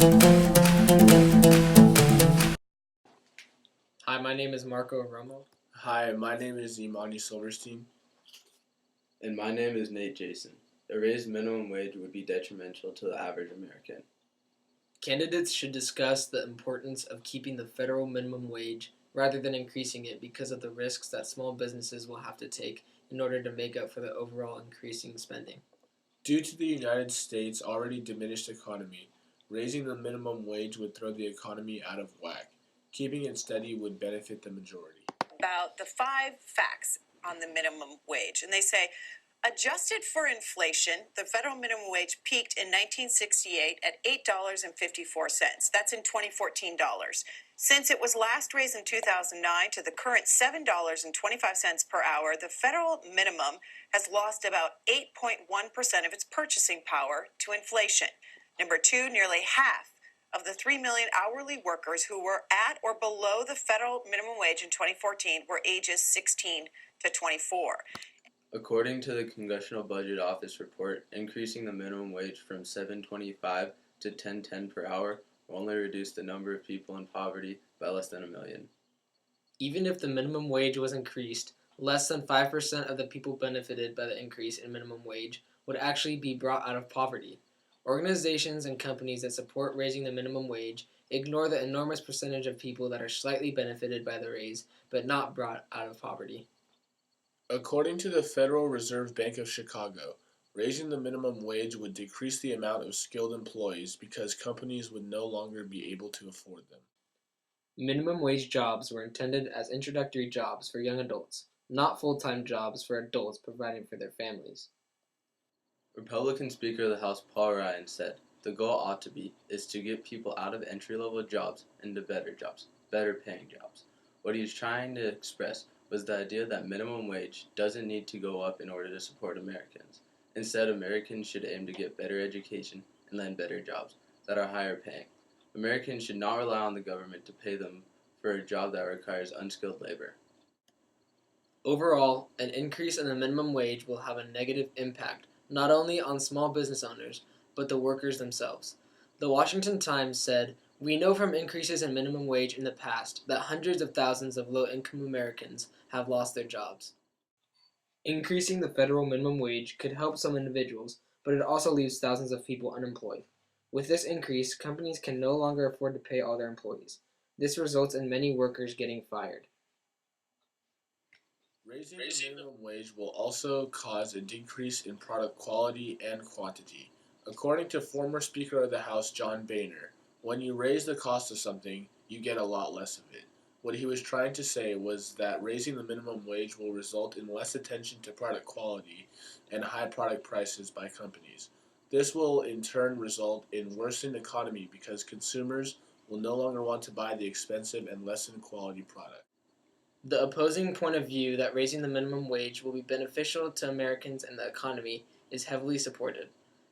Hi, my name is Marco Romo. Hi, my name is Imani Silverstein. And my name is Nate Jason. A raised minimum wage would be detrimental to the average American. Candidates should discuss the importance of keeping the federal minimum wage rather than increasing it because of the risks that small businesses will have to take in order to make up for the overall increasing spending. Due to the United States' already diminished economy, raising the minimum wage would throw the economy out of whack. Keeping it steady would benefit the majority. About the 5 facts on the minimum wage, and they say adjusted for inflation, the federal minimum wage peaked in 1968 at $8.54. That's in 2014 dollars. Since it was last raised in 2009 to the current $7.25 per hour, the federal minimum has lost about 8.1% of its purchasing power to inflation. Number two, nearly half of the 3 million hourly workers who were at or below the federal minimum wage in 2014 were ages 16 to 24. According to the Congressional Budget Office report, increasing the minimum wage from $7.25 to $10.10 per hour will only reduce the number of people in poverty by less than 1 million. Even if the minimum wage was increased, less than 5% of the people benefited by the increase in minimum wage would actually be brought out of poverty. Organizations and companies that support raising the minimum wage ignore the enormous percentage of people that are slightly benefited by the raise but not brought out of poverty. According to the Federal Reserve Bank of Chicago, raising the minimum wage would decrease the amount of skilled employees because companies would no longer be able to afford them. Minimum wage jobs were intended as introductory jobs for young adults, not full-time jobs for adults providing for their families. Republican Speaker of the House Paul Ryan said, "The goal ought to be is to get people out of entry-level jobs into better jobs, better paying jobs." What he was trying to express was the idea that minimum wage doesn't need to go up in order to support Americans. Instead, Americans should aim to get better education and then better jobs that are higher paying. Americans should not rely on the government to pay them for a job that requires unskilled labor. Overall, an increase in the minimum wage will have a negative impact not only on small business owners, but the workers themselves. The Washington Times said, "We know from increases in minimum wage in the past that hundreds of thousands of low-income Americans have lost their jobs." Increasing the federal minimum wage could help some individuals, but it also leaves thousands of people unemployed. With this increase, companies can no longer afford to pay all their employees. This results in many workers getting fired. Raising the minimum wage will also cause a decrease in product quality and quantity. According to former Speaker of the House John Boehner, when you raise the cost of something, you get a lot less of it. What he was trying to say was that raising the minimum wage will result in less attention to product quality and high product prices by companies. This will in turn result in worsened economy because consumers will no longer want to buy the expensive and lessened quality product. The opposing point of view that raising the minimum wage will be beneficial to Americans and the economy is heavily supported.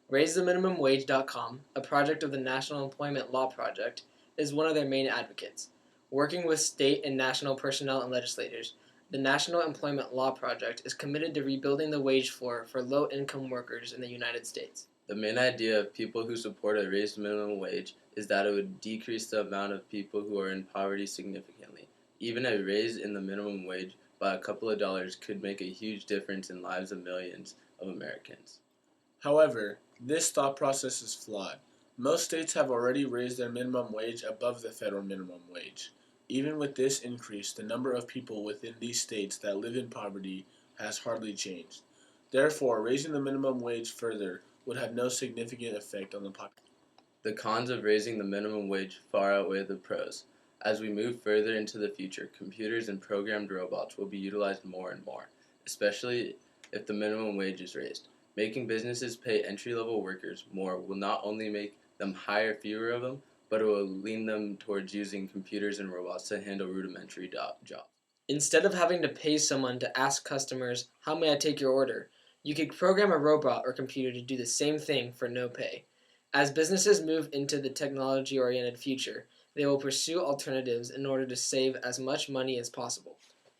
RaiseTheMinimumWage.com, a project of the National Employment Law Project, is one of their main advocates. Working with state and national personnel and legislators, the National Employment Law Project is committed to rebuilding the wage floor for low-income workers in the United States. The main idea of people who support a raised minimum wage is that it would decrease the amount of people who are in poverty significantly. Even a raise in the minimum wage by a couple of dollars could make a huge difference in lives of millions of Americans. However, this thought process is flawed. Most states have already raised their minimum wage above the federal minimum wage. Even with this increase, the number of people within these states that live in poverty has hardly changed. Therefore, raising the minimum wage further would have no significant effect on the population. The cons of raising the minimum wage far outweigh the pros. As we move further into the future, computers and programmed robots will be utilized more and more, especially if the minimum wage is raised. Making businesses pay entry-level workers more will not only make them hire fewer of them, but it will lean them towards using computers and robots to handle rudimentary jobs. Instead of having to pay someone to ask customers, "How may I take your order?" you could program a robot or computer to do the same thing for no pay. As businesses move into the technology-oriented future, they will pursue alternatives in order to save as much money as possible.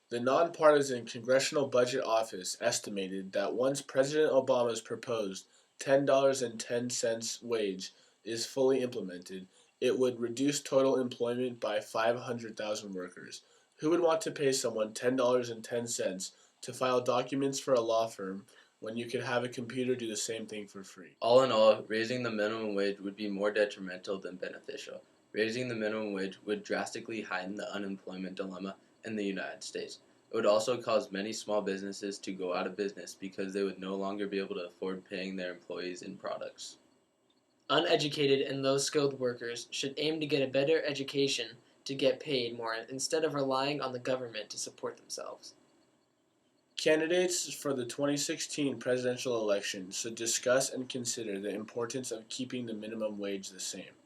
The nonpartisan Congressional Budget Office estimated that once President Obama's proposed $10.10 wage is fully implemented, it would reduce total employment by 500,000 workers. Who would want to pay someone $10.10 to file documents for a law firm when you could have a computer do the same thing for free? All in all, raising the minimum wage would be more detrimental than beneficial. Raising the minimum wage would drastically heighten the unemployment dilemma in the United States. It would also cause many small businesses to go out of business because they would no longer be able to afford paying their employees in products. Uneducated and low skilled workers should aim to get a better education to get paid more instead of relying on the government to support themselves. Candidates for the 2016 presidential election should discuss and consider the importance of keeping the minimum wage the same.